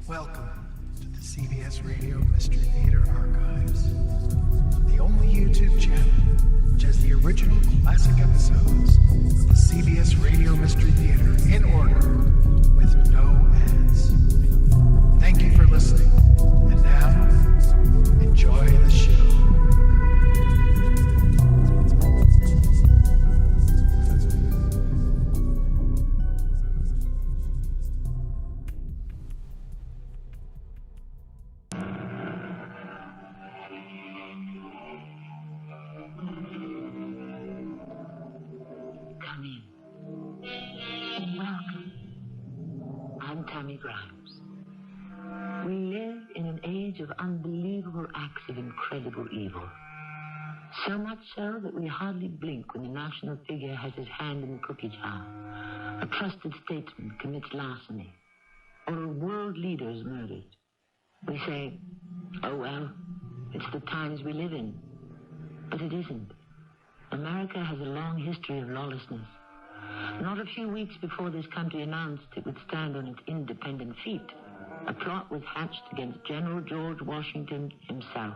Welcome to the CBS Radio Mystery Theater Archives, the only YouTube channel which has the original classic episodes of the CBS Radio Mystery Theater in order, with no ads. Thank you for listening, and now, enjoy the show. Of unbelievable acts of incredible evil. So much so that we hardly blink when a national figure has his hand in the cookie jar, a trusted statesman commits larceny, or a world leader is murdered. We say, oh well, it's the times we live in. But it isn't. America has a long history of lawlessness. Not a few weeks before this country announced it would stand on its independent feet, a plot was hatched against General George Washington himself.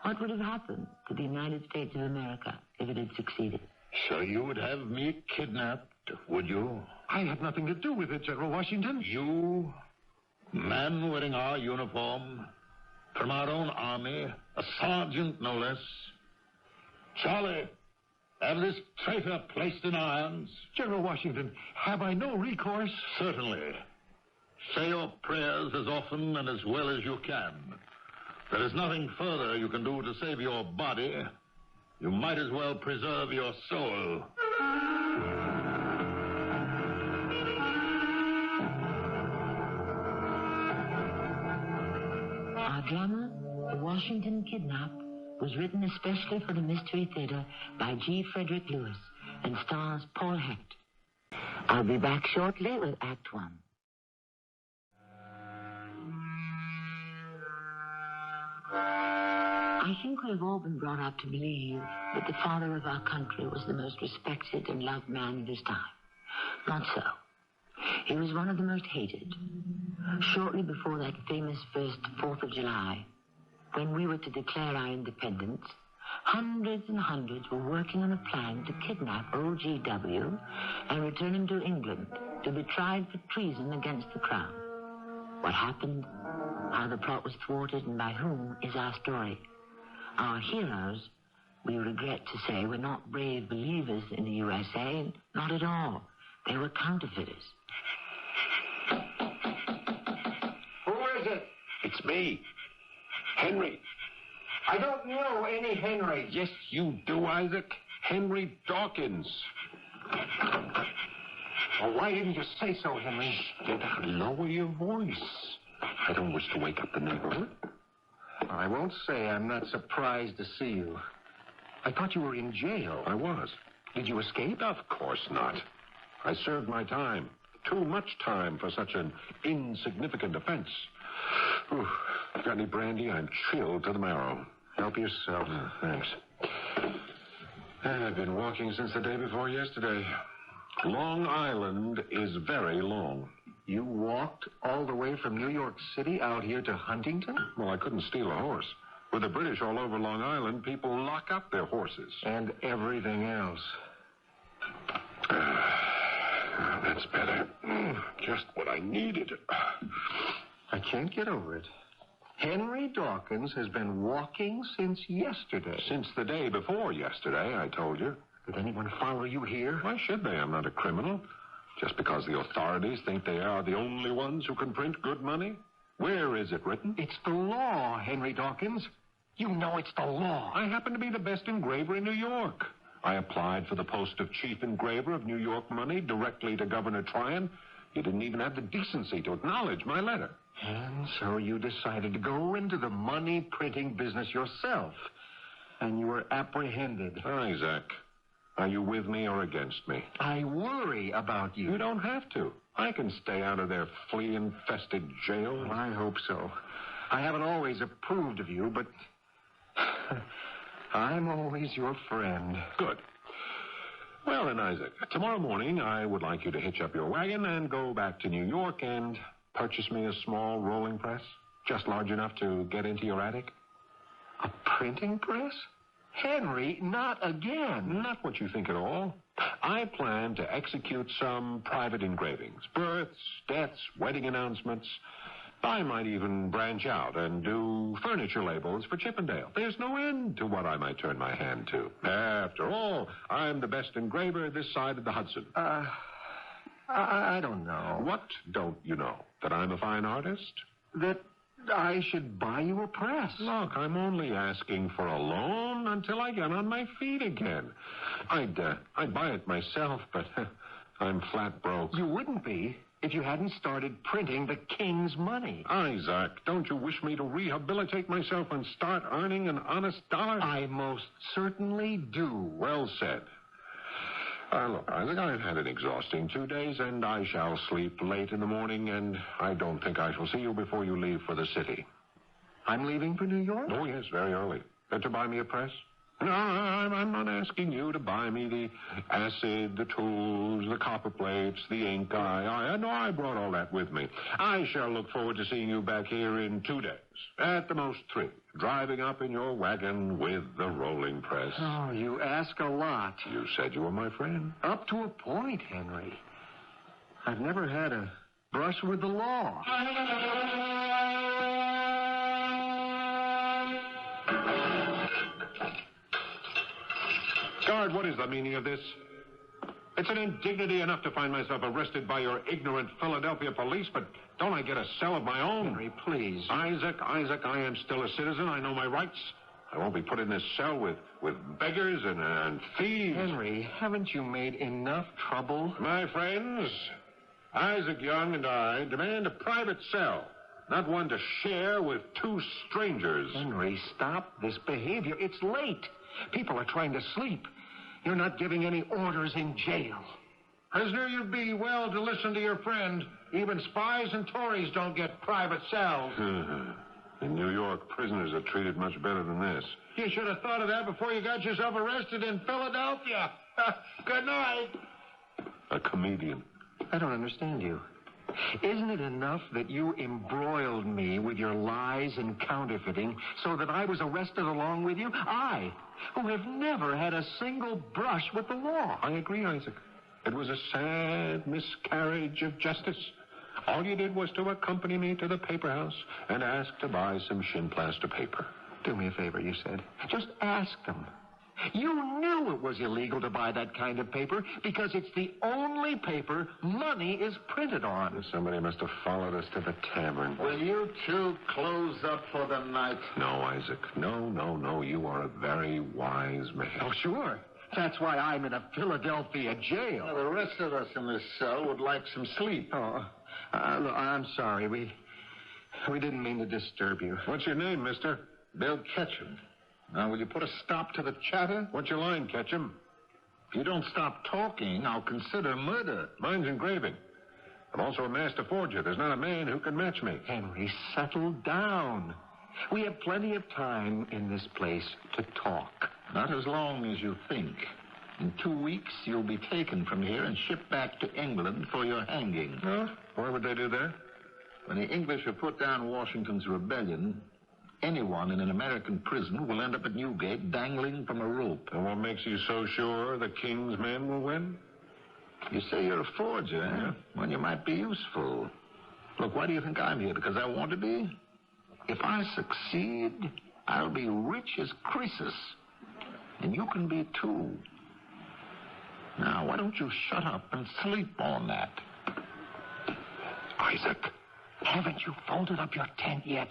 What would have happened to the United States of America if it had succeeded? So you would have me kidnapped, would you? I had nothing to do with it, General Washington. You, man wearing our uniform, from our own army, a sergeant no less. Charlie, have this traitor placed in irons? General Washington, have I no recourse? Certainly. Say your prayers as often and as well as you can. There is nothing further you can do to save your body. You might as well preserve your soul. Our drama, The Washington Kidnap, was written especially for the Mystery Theater by G. Frederick Lewis and stars Paul Hecht. I'll be back shortly with Act One. I think we've all been brought up to believe that the father of our country was the most respected and loved man of his time. Not so. He was one of the most hated. Shortly before that famous first 4th of July, when we were to declare our independence, hundreds and hundreds were working on a plan to kidnap old GW and return him to England to be tried for treason against the crown. What happened, how the plot was thwarted, and by whom is our story. Our heroes, we regret to say, were not brave believers in the USA. Not at all. They were counterfeiters. Who is it? It's me, Henry. I don't know any Henry. Yes, you do, Isaac. Henry Dawkins. Well, why didn't you say so, Henry? Lower your voice. I don't wish to wake up the neighborhood. I won't say I'm not surprised to see you. I thought you were in jail. I was. Did you escape? Of course not. I served my time. Too much time for such an insignificant offense. Ooh, got any brandy? I'm chilled to the marrow. Help yourself. Thanks. I've been walking since the day before yesterday. Long Island is very long. You walked all the way from New York City out here to Huntington? Well, I couldn't steal a horse. With the British all over Long Island, people lock up their horses. And everything else. That's better. Just what I needed. I can't get over it. Henry Dawkins has been walking since yesterday. Since the day before yesterday, I told you. Did anyone follow you here? Why should they? I'm not a criminal. Just because the authorities think they are the only ones who can print good money? Where is it written? It's the law, Henry Dawkins. You know it's the law. I happen to be the best engraver in New York. I applied for the post of chief engraver of New York money directly to Governor Tryon. You didn't even have the decency to acknowledge my letter. And so you decided to go into the money printing business yourself. And you were apprehended. Isaac, are you with me or against me? I worry about you. You don't have to. I can stay out of their flea-infested jail. Well, I hope so. I haven't always approved of you, but I'm always your friend. Good. Well then, Isaac, tomorrow morning I would like you to hitch up your wagon and go back to New York and purchase me a small rolling press? Just large enough to get into your attic? A printing press? Henry, not again. Not what you think at all. I plan to execute some private engravings. Births, deaths, wedding announcements. I might even branch out and do furniture labels for Chippendale. There's no end to what I might turn my hand to. After all, I'm the best engraver this side of the Hudson. I don't know. What don't you know? That I'm a fine artist? That I should buy you a press. Look, I'm only asking for a loan until I get on my feet again. I'd buy it myself, but I'm flat broke. You wouldn't be if you hadn't started printing the king's money. Isaac, don't you wish me to rehabilitate myself and start earning an honest dollar? I most certainly do. Well said. Look, Isaac, I've had an exhausting 2 days, and I shall sleep late in the morning, and I don't think I shall see you before you leave for the city. I'm leaving for New York? Oh, yes, very early. To buy me a press? No, I'm not asking you to buy me the acid, the tools, the copper plates, the ink. No, I brought all that with me. I shall look forward to seeing you back here in 2 days. At the most 3. Driving up in your wagon with the rolling press. Oh, you ask a lot. You said you were my friend. Up to a point, Henry. I've never had a brush with the law. Guard, what is the meaning of this? It's an indignity enough to find myself arrested by your ignorant Philadelphia police, but don't I get a cell of my own? Henry, please. Isaac, I am still a citizen. I know my rights. I won't be put in this cell with beggars and thieves. Henry, haven't you made enough trouble? My friends, Isaac Young and I demand a private cell, not one to share with 2 strangers. Henry, stop this behavior. It's late. People are trying to sleep. You're not giving any orders in jail. Prisoner, you'd be well to listen to your friend. Even spies and Tories don't get private cells. In New York, prisoners are treated much better than this. You should have thought of that before you got yourself arrested in Philadelphia. Good night. A comedian. I don't understand you. Isn't it enough that you embroiled me with your lies and counterfeiting so that I was arrested along with you? I, who have never had a single brush with the law. I agree, Isaac. It was a sad miscarriage of justice. All you did was to accompany me to the paper house and ask to buy some shin plaster paper. Do me a favor, you said. Just ask them. You knew it was illegal to buy that kind of paper because it's the only paper money is printed on. Somebody must have followed us to the tavern. Will you 2 close up for the night? No, Isaac. No. You are a very wise man. Oh, sure. That's why I'm in a Philadelphia jail. Well, the rest of us in this cell would like some sleep. Oh, look, I'm sorry. We didn't mean to disturb you. What's your name, mister? Bill Ketchum. Now, will you put a stop to the chatter? What's your line, Ketchum? If you don't stop talking, I'll consider murder. Mine's engraving. I'm also a master forger. There's not a man who can match me. Henry, settle down. We have plenty of time in this place to talk. Not as long as you think. In 2 weeks, you'll be taken from here and shipped back to England for your hanging. Huh? Why would they do that? When the English have put down Washington's rebellion, anyone in an American prison will end up at Newgate dangling from a rope. And what makes you so sure the king's men will win? You say you're a forger, eh? Well, you might be useful. Look, why do you think I'm here? Because I want to be? If I succeed, I'll be rich as Croesus. And you can be, too. Now, why don't you shut up and sleep on that? Isaac. Haven't you folded up your tent yet?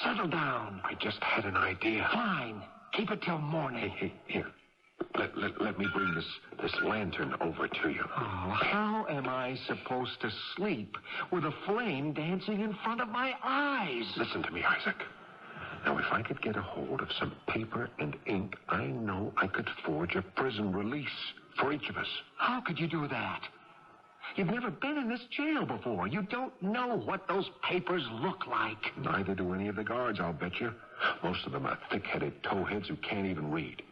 Settle down. I just had an idea. Fine. Keep it till morning. Hey, here. Let me bring this lantern over to you. Oh, how am I supposed to sleep with a flame dancing in front of my eyes? Listen to me, Isaac. Now, if I could get a hold of some paper and ink, I know I could forge a prison release for each of us. How could you do that? You've never been in this jail before. You don't know what those papers look like. Neither do any of the guards, I'll bet you. Most of them are thick-headed towheads who can't even read.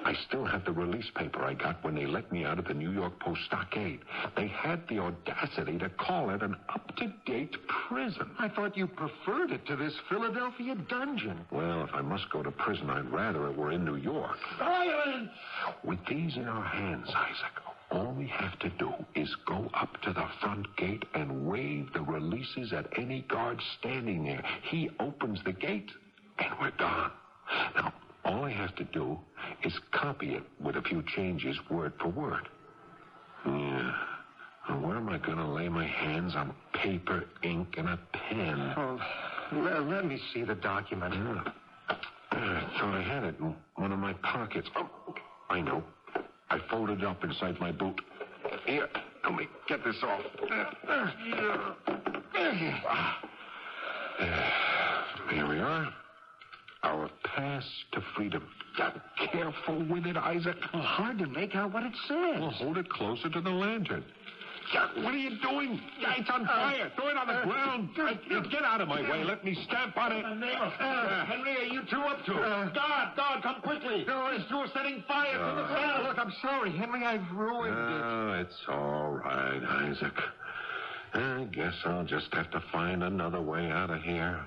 I still have the release paper I got when they let me out of the New York Post stockade. They had the audacity to call it an up-to-date prison. I thought you preferred it to this Philadelphia dungeon. Well, if I must go to prison, I'd rather it were in New York. Silence! With these in our hands, Isaac, all we have to do is go up to the front gate and wave the releases at any guard standing there. He opens the gate, and we're gone. Now, all I have to do is copy it with a few changes, word for word. Yeah. Well, where am I going to lay my hands on paper, ink, and a pen? Oh, let me see the document. I thought I had it in one of my pockets. Oh, I know. I folded it up inside my boot. Here, let me get this off. Here we are. Our pass to freedom. Careful with it, Isaac. Well, hard to make out what it says. Well, hold it closer to the lantern. What are you doing? It's on fire. Throw it on the ground. Get out of my way. Let me stamp on it. Henry, are you two up to? Guard, come quickly. These two are setting fire to the cell. Look, I'm sorry, Henry. I've ruined it. Oh, it's all right, Isaac. I guess I'll just have to find another way out of here.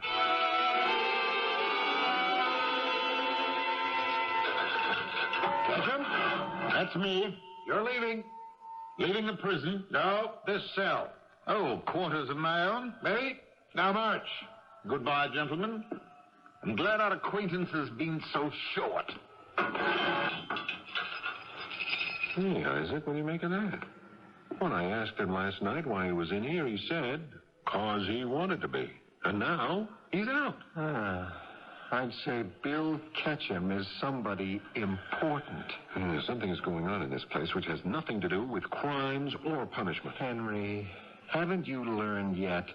Ketchum? That's me. You're leaving. Leaving the prison? No, this cell. Oh, quarters of my own? Me? Now march. Goodbye, gentlemen. I'm glad our acquaintance has been so short. Hey, Isaac, what do you make of that? When I asked him last night why he was in here, he said, 'cause he wanted to be. And now, he's out. I'd say Bill Ketchum is somebody important. Something is going on in this place which has nothing to do with crimes or punishment. Henry, haven't you learned yet?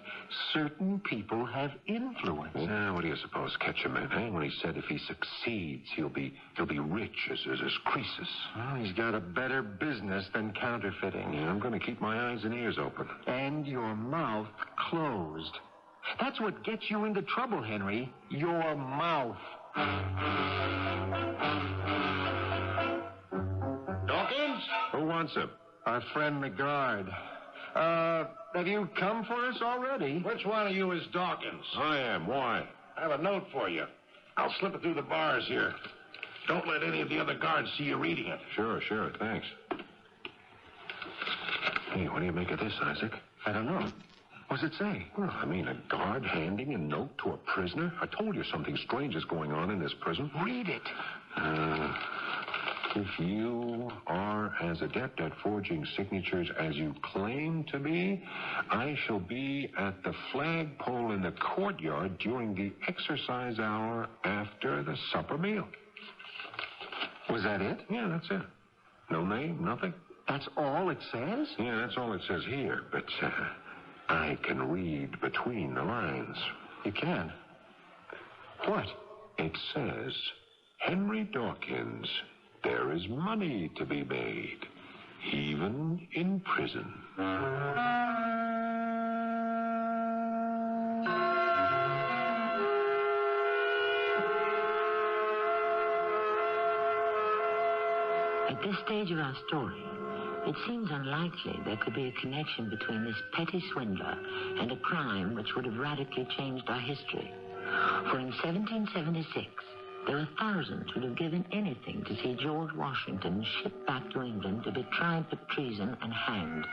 Certain people have influence. What do you suppose Ketchum meant, eh? When he said if he succeeds, he'll be rich as Croesus. Well, he's got a better business than counterfeiting. Yeah, I'm going to keep my eyes and ears open. And your mouth closed. That's what gets you into trouble, Henry. Your mouth. Dawkins? Who wants him? Our friend the guard. Have you come for us already? Which one of you is Dawkins? I am. Why? I have a note for you. I'll slip it through the bars here. Don't let any of the other guards see you reading it. Sure, thanks. Hey, what do you make of this, Isaac? I don't know. What does it say? Well, I mean, a guard handing a note to a prisoner? I told you something strange is going on in this prison. Read it. If you are as adept at forging signatures as you claim to be, I shall be at the flagpole in the courtyard during the exercise hour after the supper meal. Was that it? Yeah, that's it. No name, nothing. That's all it says? Yeah, that's all it says here, but I can read between the lines. You can? What? It says, Henry Dawkins, there is money to be made, even in prison. At this stage of our story, it seems unlikely there could be a connection between this petty swindler and a crime which would have radically changed our history. For in 1776, there were thousands who would have given anything to see George Washington shipped back to England to be tried for treason and hanged.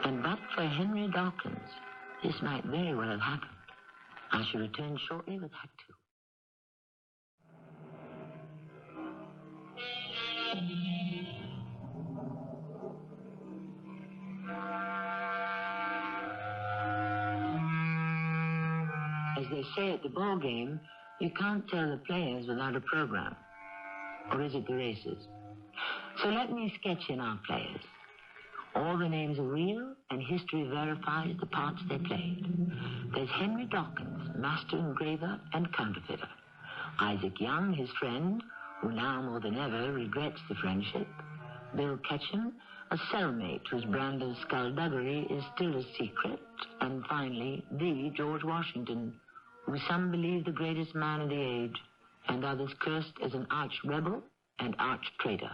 And but for Henry Dawkins, this might very well have happened. I shall return shortly with Act 2. As they say at the ball game, you can't tell the players without a program. Or is it the races? So let me sketch in our players. All the names are real, and history verifies the parts they played. There's Henry Dawkins, master engraver and counterfeiter. Isaac Young, his friend, who now more than ever regrets the friendship. Bill Ketchum, a cellmate whose brand of skullduggery is still a secret. And finally, the George Washington, who some believe the greatest man of the age, and others cursed as an arch rebel and arch-traitor.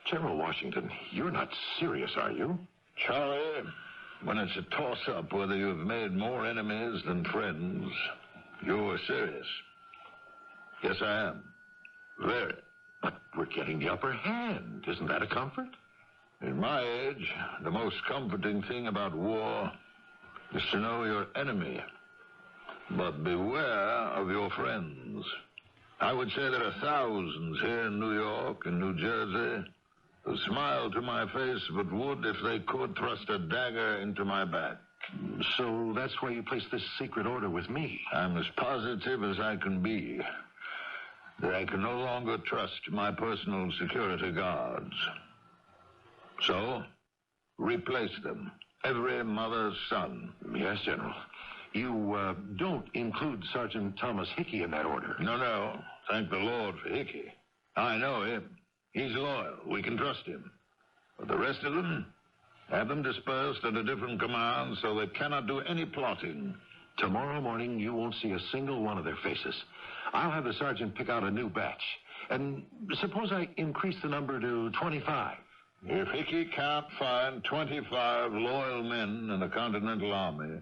General Washington, you're not serious, are you? Charlie, when it's a toss-up whether you've made more enemies than friends, you're serious. Yes, I am. Very. But we're getting the upper hand. Isn't that a comfort? In my age, the most comforting thing about war is to know your enemy. But beware of your friends. I would say there are thousands here in New York and New Jersey who smile to my face but would, if they could, thrust a dagger into my back. So that's why you placed this secret order with me. I'm as positive as I can be that I can no longer trust my personal security guards. So, replace them. Every mother's son. Yes, General. You don't include Sergeant Thomas Hickey in that order. No. Thank the Lord for Hickey. I know him. He's loyal. We can trust him. But the rest of them, have them dispersed under different commands so they cannot do any plotting. Tomorrow morning, you won't see a single one of their faces. I'll have the sergeant pick out a new batch. And suppose I increase the number to 25. If Hickey can't find 25 loyal men in the Continental Army,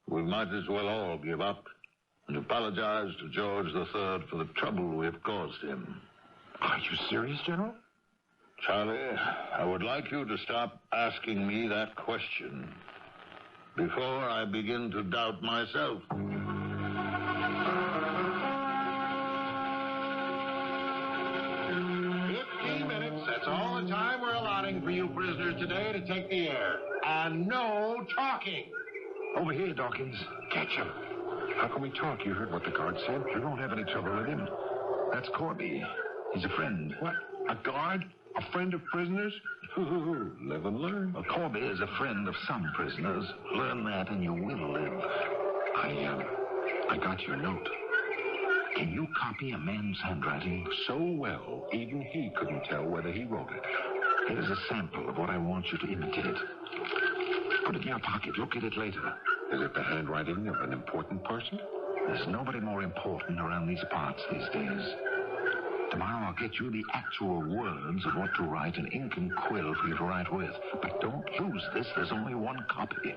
we might as well all give up and apologize to George III for the trouble we have caused him. Are you serious, General? Charlie, I would like you to stop asking me that question before I begin to doubt myself. 15 minutes, that's all the time we're allotting for you prisoners today to take the air. And no talking. Over here, Dawkins. Catch him. How can we talk? You heard what the guard said. You won't have any trouble with him. That's Corby. He's a friend. What? A guard? A friend of prisoners? Live and learn. Well, Corby is a friend of some prisoners. Learn that and you will live. I got your note. Can you copy a man's handwriting? So well, even he couldn't tell whether he wrote it. Here's a sample of what I want you to imitate. Put it in your pocket. Look at it later. Is it the handwriting of an important person? There's nobody more important around these parts these days. Tomorrow I'll get you the actual words of what to write, an ink and quill for you to write with. But don't lose this. There's only one copy.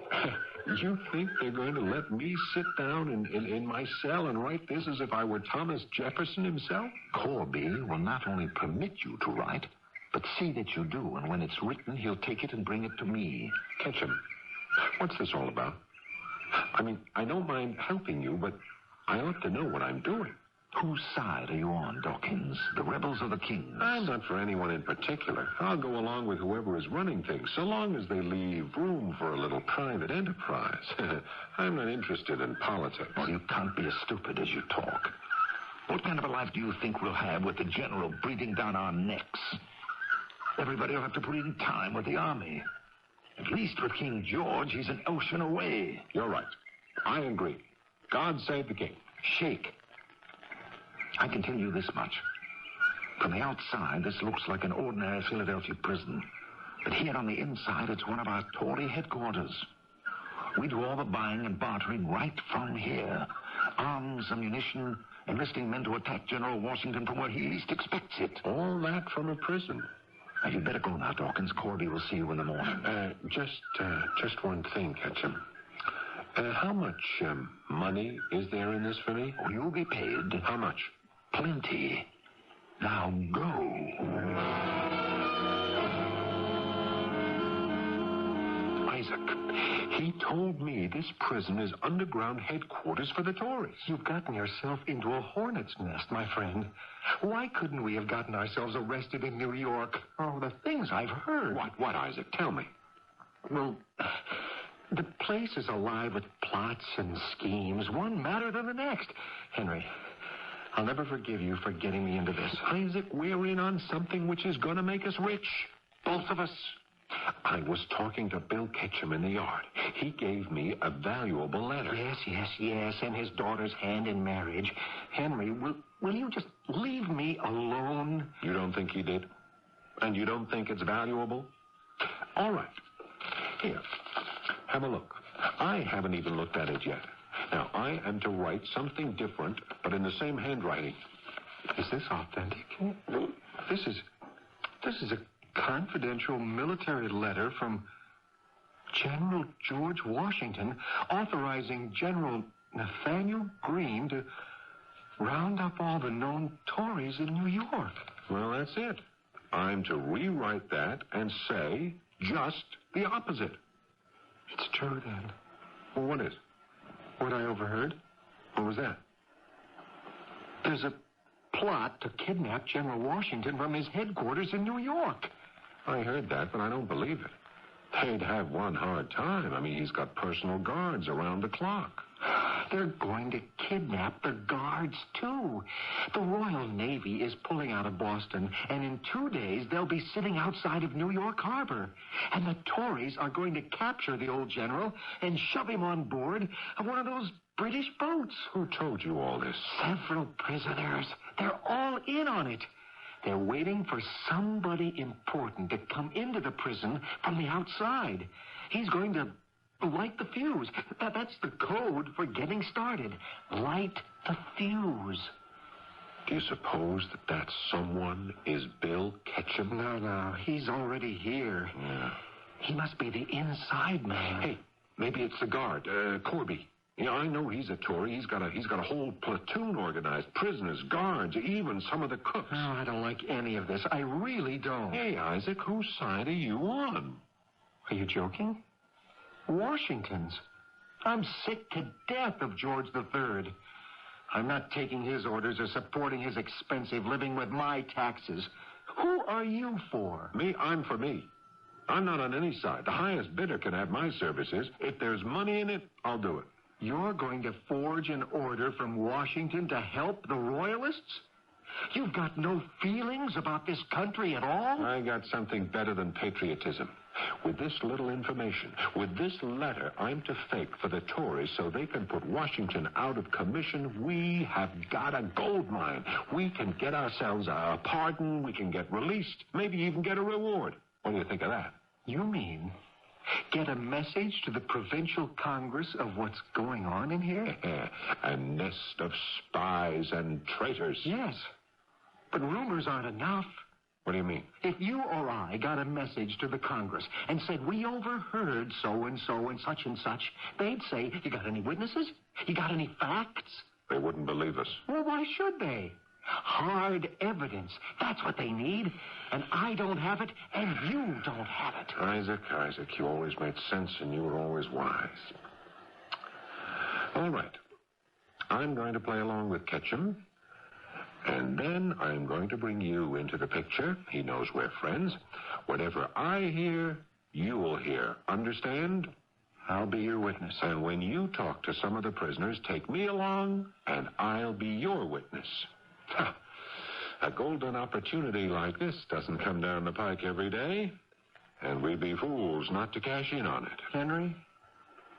You think they're going to let me sit down in my cell and write this as if I were Thomas Jefferson himself? Corby will not only permit you to write, but see that you do. And when it's written, he'll take it and bring it to me. Catch him. What's this all about? I mean, I don't mind helping you, but I ought to know what I'm doing. Whose side are you on, Dawkins? The rebels or the kings? I'm not for anyone in particular. I'll go along with whoever is running things, so long as they leave room for a little private enterprise. I'm not interested in politics. Well, you can't be as stupid as you talk. What kind of a life do you think we'll have with the general breathing down our necks? Everybody will have to put in time with the army. At least with King George, he's an ocean away. You're right. I agree. God save the king. Shake. I can tell you this much. From the outside, this looks like an ordinary Philadelphia prison. But here on the inside, it's one of our Tory headquarters. We do all the buying and bartering right from here. Arms, ammunition, enlisting men to attack General Washington from where he least expects it. All that from a prison. Now, you'd better go now, Dawkins. Corby will see you in the morning. Just one thing, Ketchum. How much money is there in this for me? Oh, you'll be paid. How much? Plenty. Now go. Isaac, he told me this prison is underground headquarters for the Tories. You've gotten yourself into a hornet's nest, my friend. Why couldn't we have gotten ourselves arrested in New York? Oh, the things I've heard. What, Isaac? Tell me. Well, the place is alive with plots and schemes, one madder than the next. Henry, I'll never forgive you for getting me into this. Isaac, we're in on something which is going to make us rich. Both of us. I was talking to Bill Ketchum in the yard. He gave me a valuable letter. Yes, and his daughter's hand in marriage. Henry, will you just leave me alone? You don't think he did? And you don't think it's valuable? All right. Here, have a look. I haven't even looked at it yet. Now, I am to write something different, but in the same handwriting. Is this authentic? This is This is a confidential military letter from General George Washington authorizing General Nathaniel Greene to round up all the known Tories in New York. Well, that's it. I'm to rewrite that and say just the opposite. It's true, then. Well, what is? What I overheard? What was that? There's a plot to kidnap General Washington from his headquarters in New York. I heard that, but I don't believe it. They'd have one hard time. I mean, he's got personal guards around the clock. They're going to kidnap the guards, too. The Royal Navy is pulling out of Boston, and in 2 days, they'll be sitting outside of New York Harbor. And the Tories are going to capture the old general and shove him on board of one of those British boats. Who told you all this? Several prisoners. They're all in on it. They're waiting for somebody important to come into the prison from the outside. He's going to light the fuse. That's the code for getting started. Light the fuse. Do you suppose that someone is Bill Ketchum? No. He's already here. Yeah. He must be the inside man. Hey, maybe it's the guard, Corby. Yeah, I know he's a Tory. He's got a whole platoon organized. Prisoners, guards, even some of the cooks. Oh, I don't like any of this. I really don't. Hey, Isaac, whose side are you on? Are you joking? Washington's. I'm sick to death of George III. I'm not taking his orders or supporting his expensive living with my taxes. Who are you for? Me? I'm for me. I'm not on any side. The highest bidder can have my services. If there's money in it, I'll do it. You're going to forge an order from Washington to help the Royalists? You've got no feelings about this country at all? I got something better than patriotism. With this little information, with this letter I'm to fake for the Tories so they can put Washington out of commission, we have got a gold mine. We can get ourselves a pardon, we can get released, maybe even get a reward. What do you think of that? You mean get a message to the provincial Congress of what's going on in here? A nest of spies and traitors. Yes, but rumors aren't enough. What do you mean? If you or I got a message to the Congress and said, we overheard so-and-so and such, they'd say, you got any witnesses? You got any facts? They wouldn't believe us. Well, why should they? Hard evidence. That's what they need. And I don't have it, and you don't have it. Isaac, you always made sense and you were always wise. All right. I'm going to play along with Ketchum. And then I'm going to bring you into the picture. He knows we're friends. Whatever I hear, you will hear. Understand? I'll be your witness. And when you talk to some of the prisoners, take me along, and I'll be your witness. Ha! A golden opportunity like this doesn't come down the pike every day, and we'd be fools not to cash in on it. Henry,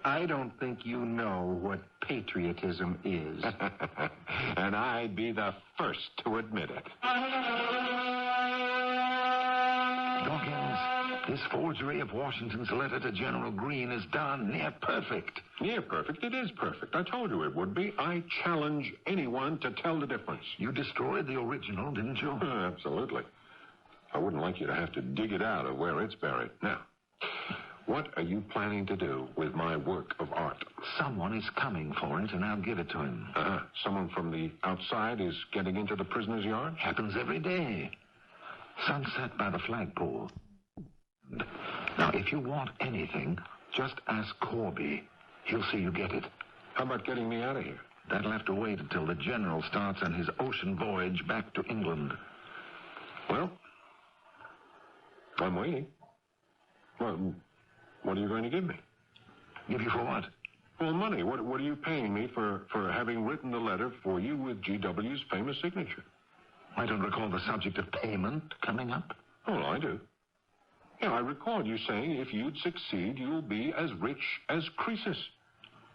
I don't think you know what patriotism is. And I'd be the first to admit it. Dawkins, this forgery of Washington's letter to General Greene is done near perfect. Near perfect? It is perfect. I told you it would be. I challenge anyone to tell the difference. You destroyed the original, didn't you? Absolutely. I wouldn't like you to have to dig it out of where it's buried. Now, what are you planning to do with my work of art? Someone is coming for it, and I'll give it to him. Someone from the outside is getting into the prisoner's yard? Happens every day. Sunset by the flagpole. Now, if you want anything, just ask Corby. He'll see you get it. How about getting me out of here? That'll have to wait until the general starts on his ocean voyage back to England. Well, I'm waiting. Well, what are you going to give me? Give you for what? Well, money. What are you paying me for having written the letter for you with GW's famous signature? I don't recall the subject of payment coming up. Oh, I do. Yeah, I recall you saying if you'd succeed, you'll be as rich as Croesus.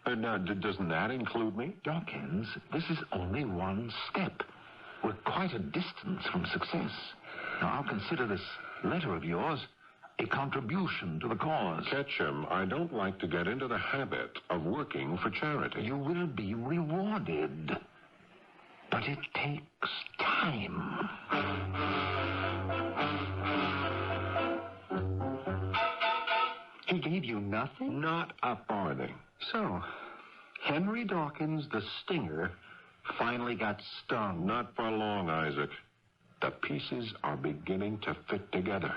Now, doesn't that include me? Dawkins, this is only one step. We're quite a distance from success. Now, I'll consider this letter of yours a contribution to the cause. Ketchum, I don't like to get into the habit of working for charity. You will be rewarded. But it takes time. gave you nothing? Not a farthing. So, Henry Dawkins, the stinger, finally got stung. Not for long, Isaac. The pieces are beginning to fit together.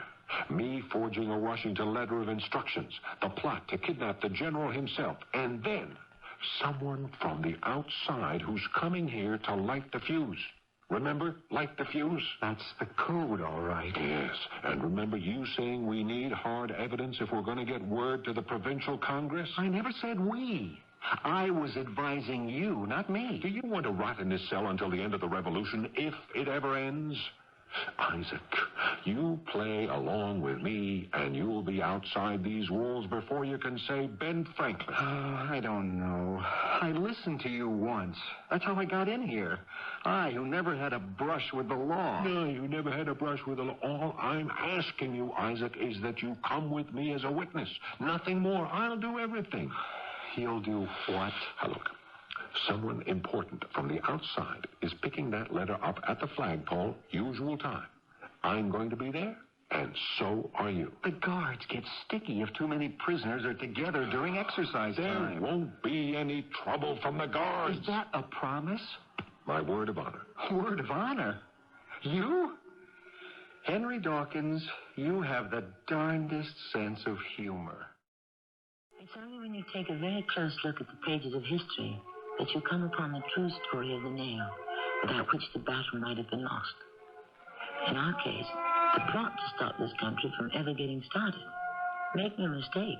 Me forging a Washington letter of instructions, the plot to kidnap the general himself, and then someone from the outside who's coming here to light the fuse. Remember, light the fuse? That's the code, all right. Yes, and remember you saying we need hard evidence if we're going to get word to the provincial Congress? I never said we. I was advising you, not me. Do you want to rot in this cell until the end of the revolution, if it ever ends? Isaac, you play along with me, and you'll be outside these walls before you can say Ben Franklin. I don't know. I listened to you once. That's how I got in here. I, who never had a brush with the law. No, you never had a brush with the law. All I'm asking you, Isaac, is that you come with me as a witness. Nothing more. I'll do everything. He'll do what? Now, look. Someone important from the outside is picking that letter up at the flagpole, usual time. I'm going to be there, and so are you. The guards get sticky if too many prisoners are together during exercise time. There won't be any trouble from the guards. Is that a promise? My word of honor. Word of honor? You? Henry Dawkins, you have the darndest sense of humor. It's only when you take a very close look at the pages of history that you come upon the true story of the nail, without which the battle might have been lost. In our case, the plot to stop this country from ever getting started. Make no mistake,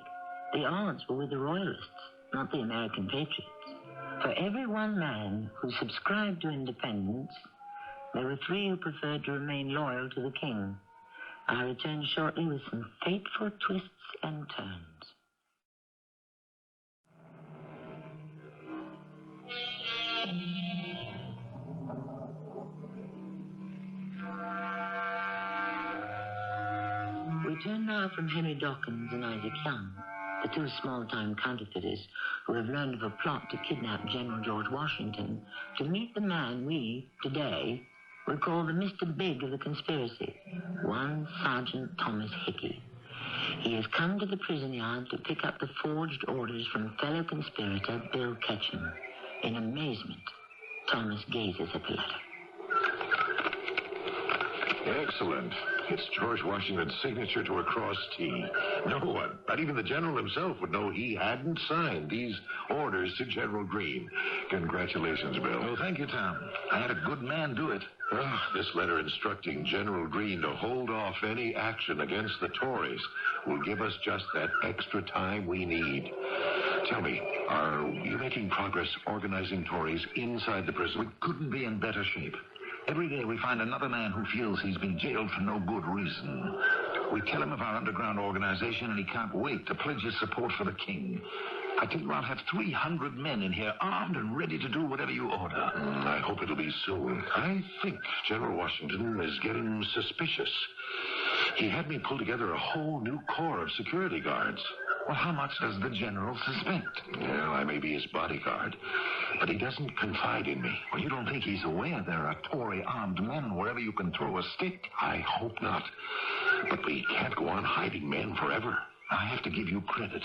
the odds were with the Royalists, not the American patriots. For every one man who subscribed to independence, there were 3 who preferred to remain loyal to the king. I'll return shortly with some fateful twists and turns. We turn now from Henry Dawkins and Isaac Young, the 2 small-time counterfeiters who have learned of a plot to kidnap General George Washington, to meet the man we, today, will call the Mr. Big of the conspiracy, one Sergeant Thomas Hickey. He has come to the prison yard to pick up the forged orders from fellow conspirator Bill Ketchum. In amazement, Thomas gazes at the letter. Excellent. It's George Washington's signature to a cross T. No one, not even the general himself, would know he hadn't signed these orders to General Greene. Congratulations, Bill. Oh, thank you, Tom. I had a good man do it. This letter instructing General Greene to hold off any action against the Tories will give us just that extra time we need. Tell me, are you making progress organizing Tories inside the prison? We couldn't be in better shape. Every day we find another man who feels he's been jailed for no good reason. We tell him of our underground organization, and he can't wait to pledge his support for the king. I tell you, I'll have 300 men in here, armed and ready to do whatever you order. I hope it'll be soon. I think General Washington is getting suspicious. He had me pull together a whole new corps of security guards. Well, how much does the general suspect? Well, I may be his bodyguard, but he doesn't confide in me. Well, you don't think he's aware there are Tory armed men wherever you can throw a stick? I hope not. But we can't go on hiding men forever. I have to give you credit.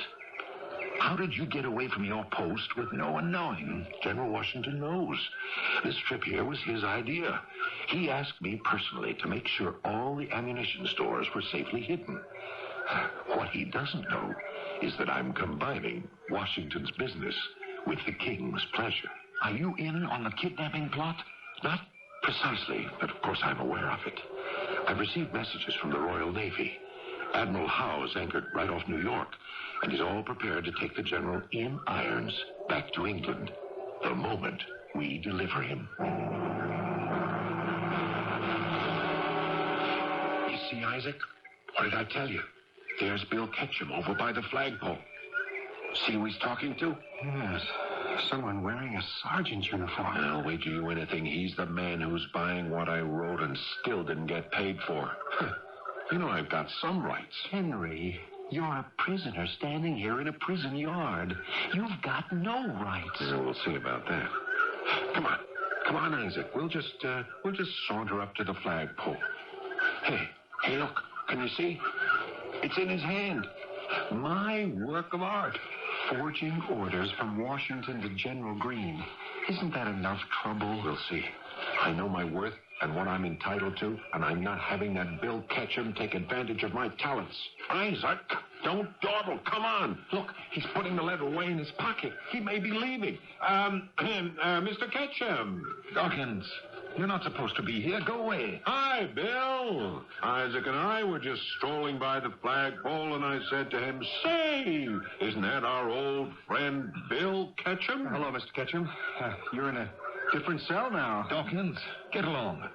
How did you get away from your post with no one knowing? General Washington knows. This trip here was his idea. He asked me personally to make sure all the ammunition stores were safely hidden. What he doesn't know is that I'm combining Washington's business with the king's pleasure. Are you in on the kidnapping plot? Not precisely, but of course I'm aware of it. I've received messages from the Royal Navy. Admiral Howe is anchored right off New York, and he's all prepared to take the general in irons back to England the moment we deliver him. You see, Isaac? What did I tell you? There's Bill Ketchum over by the flagpole. See who he's talking to? Yes, someone wearing a sergeant's uniform. Well, wait till you anything. He's the man who's buying what I wrote and still didn't get paid for. You know, I've got some rights. Henry, you're a prisoner standing here in a prison yard. You've got no rights. Yeah, we'll see about that. Come on, Isaac. We'll just saunter up to the flagpole. Hey, look. Can you see? It's in his hand. My work of art. Forging orders from Washington to General Greene. Isn't that enough trouble? We'll see. I know my worth and what I'm entitled to, and I'm not having that Bill Ketchum take advantage of my talents. Isaac, don't dawdle. Come on. Look, he's putting the letter away in his pocket. He may be leaving. Mr. Ketchum. Dawkins, you're not supposed to be here. Go away. Hi, Bill. Isaac and I were just strolling by the flagpole, and I said to him, say, isn't that our old friend Bill Ketchum? Hello, Mr. Ketchum. You're in a different cell now. Dawkins, get along.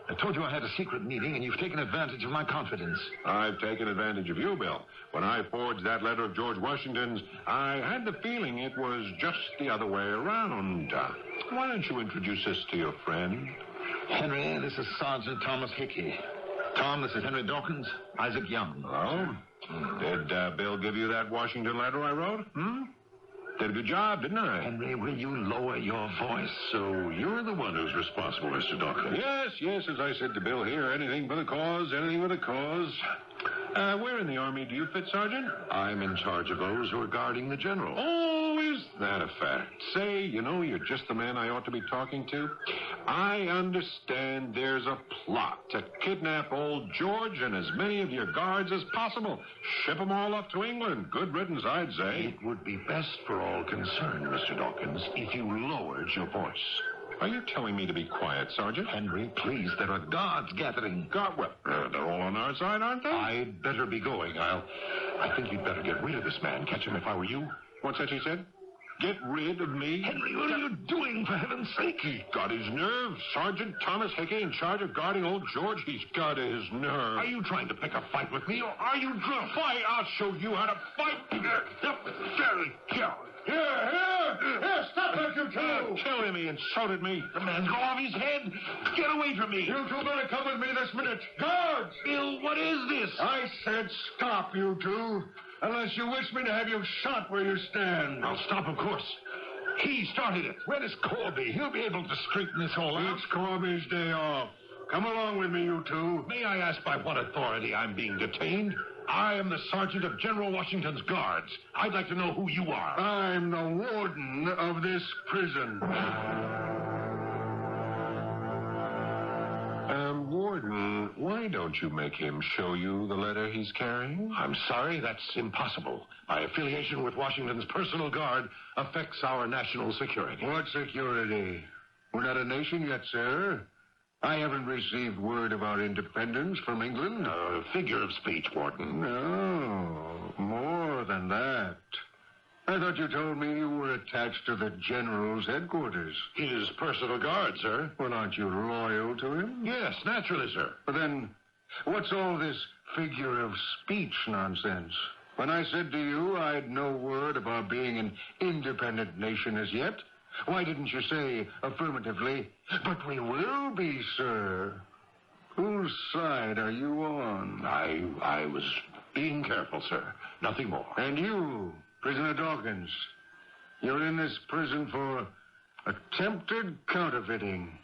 I told you I had a secret meeting, and you've taken advantage of my confidence. I've taken advantage of you, Bill. When I forged that letter of George Washington's, I had the feeling it was just the other way around. Why don't you introduce us to your friend? Henry, this is Sergeant Thomas Hickey. Tom, this is Henry Dawkins. Isaac Young. Oh? Did Bill give you that Washington letter I wrote? Did a good job, didn't I? Henry, will you lower your voice? So you're the one who's responsible, Mr. Dawkins. Yes, as I said to Bill here, anything for the cause, anything for the cause. Where in the Army do you fit, Sergeant? I'm in charge of those who are guarding the general. Oh, is that a fact? Say, you're just the man I ought to be talking to. I understand there's a plot to kidnap old George and as many of your guards as possible. Ship them all up to England. Good riddance, I'd say. It would be best for all concerned, Mr. Dawkins, if you lowered your voice. Are you telling me to be quiet, Sergeant? Henry, please, there are guards gathering. Well, they're all on our side, aren't they? I'd better be going. I think you'd better get rid of this man. Catch him if I were you. What's that he said? Get rid of me? Henry, what are you doing, for heaven's sake? He's got his nerve. Sergeant Thomas Hickey in charge of guarding old George. He's got his nerve. Are you trying to pick a fight with me, or are you drunk? Fight? I'll show you how to fight. Very coward. Here, stop it, you two! Kill him, he insulted me. The man's go off his head. Get away from me. You two better come with me this minute. Guards! Bill, what is this? I said stop, you two. Unless you wish me to have you shot where you stand. I'll stop, of course. He started it. Where is Corby? He'll be able to straighten this all out. It's Corby's day off. Come along with me, you two. May I ask by what authority I'm being detained? I am the sergeant of General Washington's guards. I'd like to know who you are. I'm the warden of this prison. Warden, why don't you make him show you the letter he's carrying? I'm sorry, that's impossible. My affiliation with Washington's personal guard affects our national security. What security? We're not a nation yet, sir. I haven't received word of our independence from England. A figure of speech, Warden. No, more than that. I thought you told me you were attached to the General's headquarters. His personal guard, sir. Well, aren't you loyal to him? Yes, naturally, sir. But then, what's all this figure of speech nonsense? When I said to you I'd no word of our being an independent nation as yet, why didn't you say affirmatively, but we will be, sir? Whose side are you on? I was being careful, sir. Nothing more. And you, Prisoner Dawkins, you're in this prison for attempted counterfeiting.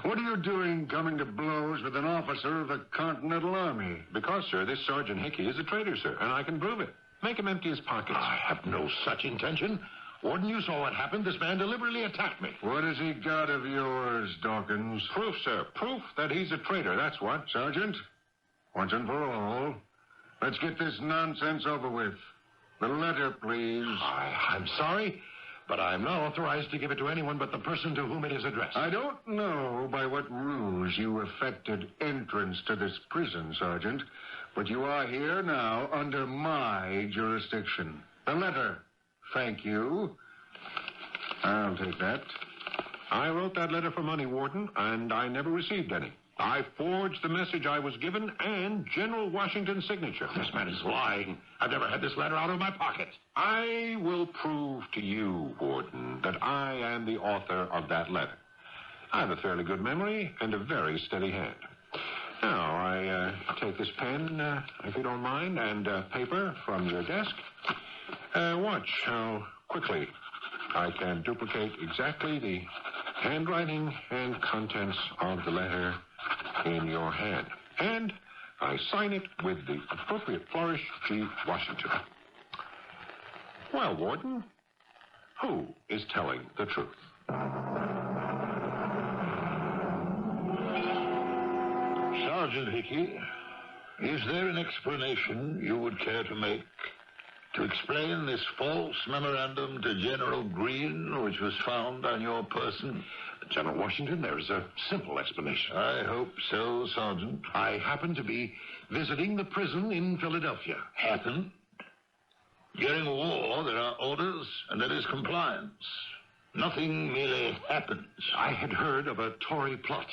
What are you doing coming to blows with an officer of the Continental Army? Because, sir, this Sergeant Hickey is a traitor, sir, and I can prove it. Make him empty his pockets. I have no such intention. Warden, you saw what happened. This man deliberately attacked me. What has he got of yours, Dawkins? Proof, sir. Proof that he's a traitor, that's what. Sergeant, once and for all, let's get this nonsense over with. The letter, please. I'm sorry, but I'm not authorized to give it to anyone but the person to whom it is addressed. I don't know by what ruse you effected entrance to this prison, Sergeant, but you are here now under my jurisdiction. The letter. Thank you. I'll take that. I wrote that letter for money, Warden, and I never received any. I forged the message I was given and General Washington's signature. This man is lying. I've never had this letter out of my pocket. I will prove to you, Warden, that I am the author of that letter. I have a fairly good memory and a very steady hand. Now, I take this pen, if you don't mind, and paper from your desk. Watch how quickly I can duplicate exactly the handwriting and contents of the letter in your hand. And I sign it with the appropriate flourish, G. Washington. Well, Warden, who is telling the truth? Sergeant Hickey, is there an explanation you would care to make to explain this false memorandum to General Greene, which was found on your person? General Washington, there is a simple explanation. I hope so, Sergeant. I happen to be visiting the prison in Philadelphia. Happen? During war, there are orders and there is compliance. Nothing merely happens. I had heard of a Tory plot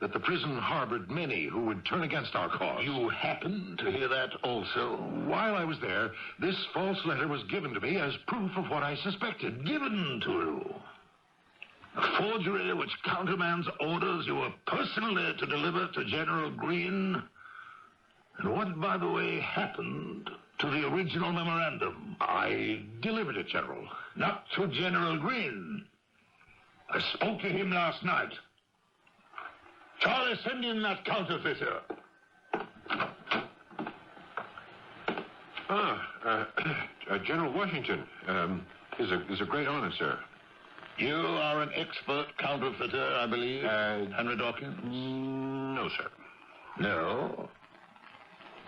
that the prison harbored many who would turn against our cause. You happen to hear that also? While I was there, this false letter was given to me as proof of what I suspected. Given to you? A forgery which countermands orders you were personally to deliver to General Greene? And what, by the way, happened to the original memorandum? I delivered it, General. Not to General Greene. I spoke to him last night. Charlie, send in that counterfeiter. General Washington, is a great honor, sir. You are an expert counterfeiter, I believe, Henry Dawkins? No, sir. No?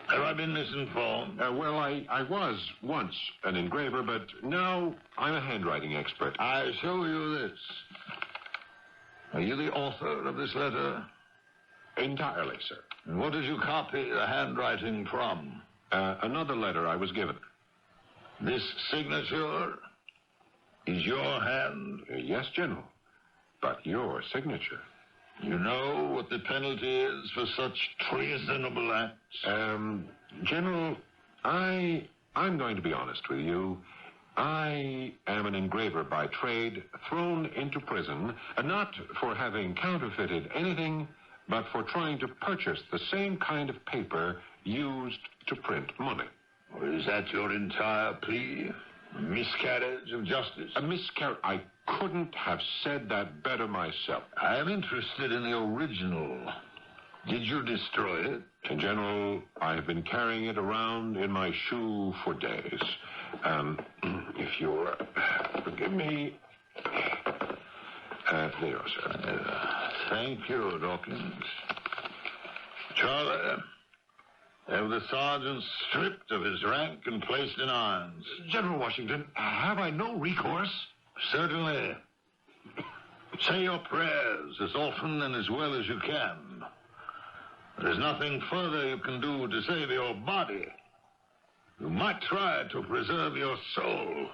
Have I been misinformed? Well, I was once an engraver, but now I'm a handwriting expert. I show you this. Are you the author of this letter? Entirely, sir. And what did you copy the handwriting from? Another letter I was given. This signature is your hand? Yes, General. But your signature. You know what the penalty is for such treasonable acts? General, I'm going to be honest with you. I am an engraver by trade, thrown into prison, not for having counterfeited anything, but for trying to purchase the same kind of paper used to print money. Is that your entire plea? A miscarriage of justice? A miscarriage? I couldn't have said that better myself. I am interested in the original. Did you destroy it? General, I have been carrying it around in my shoe for days. If you'll forgive me. There you are, sir. Thank you, Dawkins. Charlie, have the sergeant stripped of his rank and placed in irons. General Washington, have I no recourse? Certainly. Say your prayers as often and as well as you can. There's nothing further you can do to save your body. You might try to preserve your soul.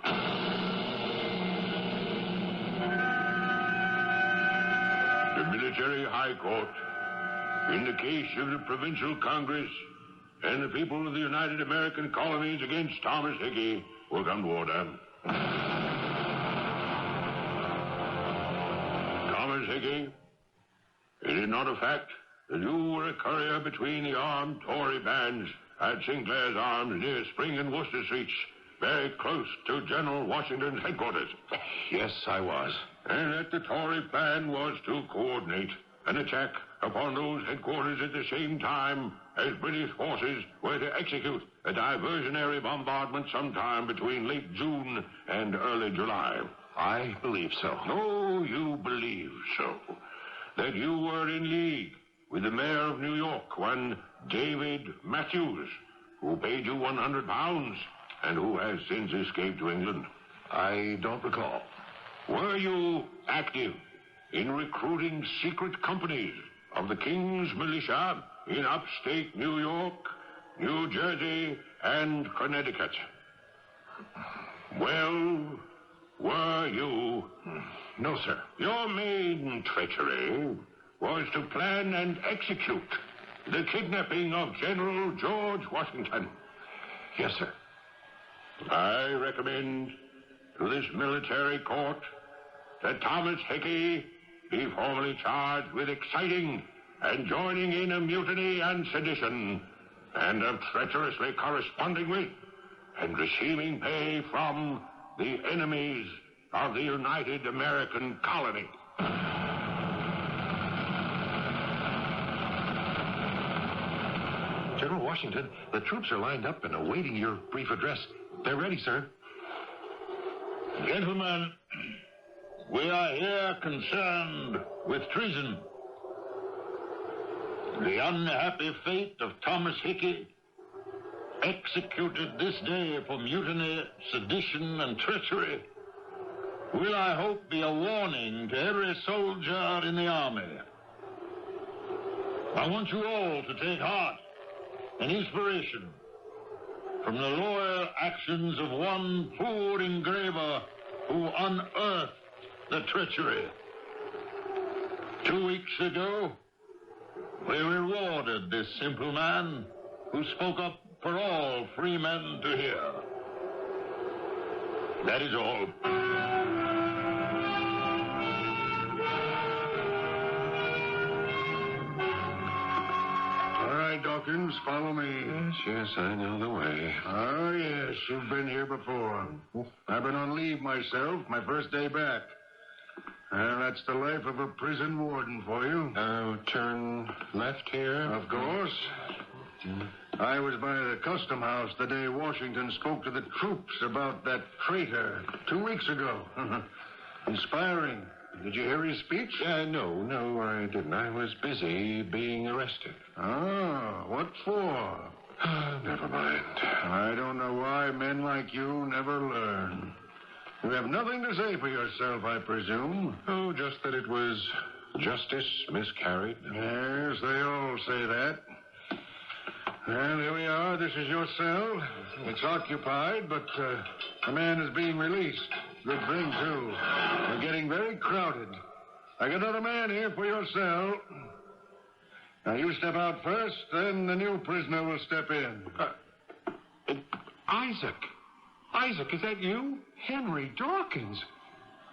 The Military High Court, in the case of the Provincial Congress and the people of the United American Colonies against Thomas Hickey, will come to order. Thomas Hickey, it is not a fact that you were a courier between the armed Tory bands at Sinclair's Arms near Spring and Worcester Streets, very close to General Washington's headquarters. Yes, I was. And that the Tory plan was to coordinate an attack upon those headquarters at the same time as British forces were to execute a diversionary bombardment sometime between late June and early July. I believe so. Oh, you believe so. That you were in league with the mayor of New York, one David Matthews, who paid you £100 and who has since escaped to England. I don't recall. Were you active in recruiting secret companies of the King's militia in upstate New York, New Jersey, and Connecticut? Well, were you? No, sir. Your main treachery was to plan and execute the kidnapping of General George Washington. Yes, sir. I recommend to this military court that Thomas Hickey be formally charged with exciting and joining in a mutiny and sedition, and of treacherously corresponding with and receiving pay from the enemies of the United American Colony. General Washington, the troops are lined up and awaiting your brief address. They're ready, sir. Gentlemen, we are here concerned with treason. The unhappy fate of Thomas Hickey, executed this day for mutiny, sedition, and treachery, will, I hope, be a warning to every soldier in the army. I want you all to take heart and inspiration from the loyal actions of one poor engraver who unearthed the treachery. 2 weeks ago, we rewarded this simple man who spoke up for all free men to hear. That is all. All right, Dawkins, follow me. Yes, I know the way. Oh, yes, you've been here before. I've been on leave myself, my first day back. Well, that's the life of a prison warden for you. Turn left here. Of course. I was by the custom house the day Washington spoke to the troops about that traitor 2 weeks ago. Inspiring. Did you hear his speech? No, I didn't. I was busy being arrested. Oh, what for? Never mind. I don't know why men like you never learn. You have nothing to say for yourself, I presume. Oh, just that it was justice miscarried. Yes, they all say that. Well, here we are. This is your cell. It's occupied, but the man is being released. Good thing, too. We're getting very crowded. I got another man here for your cell. Now, you step out first, then the new prisoner will step in. Isaac. Isaac, is that you? Henry Dawkins.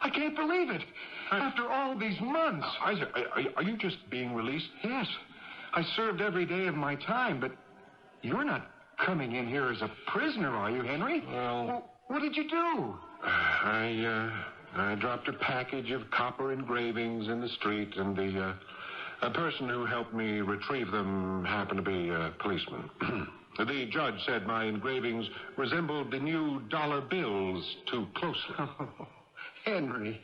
I can't believe it. After all these months. Isaac, are you just being released? Yes. I served every day of my time, but you're not coming in here as a prisoner, are you, Henry? Well, what did you do? I dropped a package of copper engravings in the street, and a person who helped me retrieve them happened to be a policeman. The judge said my engravings resembled the new dollar bills too closely. Oh, Henry,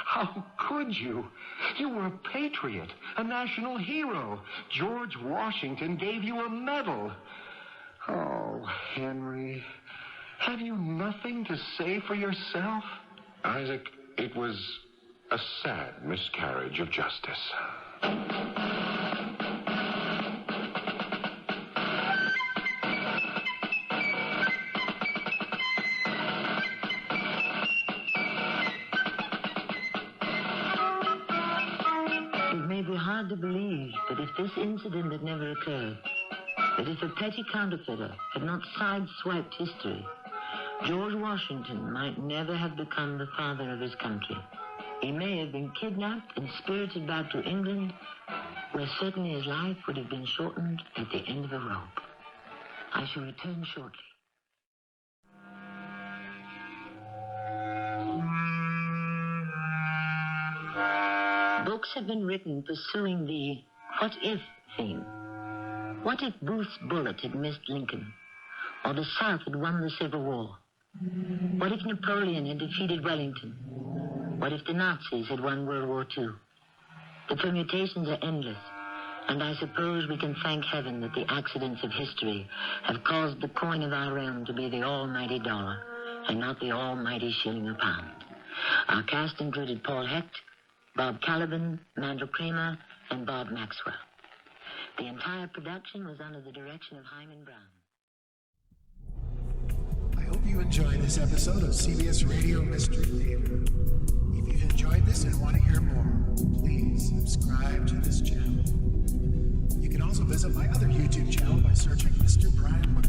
how could you? You were a patriot, a national hero. George Washington gave you a medal. Oh, Henry, have you nothing to say for yourself? Isaac, it was a sad miscarriage of justice. Hard to believe that if this incident had never occurred, that if a petty counterfeiter had not sideswiped history, George Washington might never have become the father of his country. He may have been kidnapped and spirited back to England, where certainly his life would have been shortened at the end of a rope. I shall return shortly. Books have been written pursuing the what-if theme. What if Booth's bullet had missed Lincoln? Or the South had won the Civil War? What if Napoleon had defeated Wellington? What if the Nazis had won World War II? The permutations are endless, and I suppose we can thank heaven that the accidents of history have caused the coin of our realm to be the almighty dollar, and not the almighty shilling a pound. Our cast included Paul Hecht, Bob Kaliban, Mandel, Kramer, and Bob Maxwell. The entire production was under the direction of Hyman Brown. I hope you enjoyed this episode of CBS Radio Mystery Theater. If you've enjoyed this and want to hear more, please subscribe to this channel. You can also visit my other YouTube channel by searching Mr. Brian McCarthy.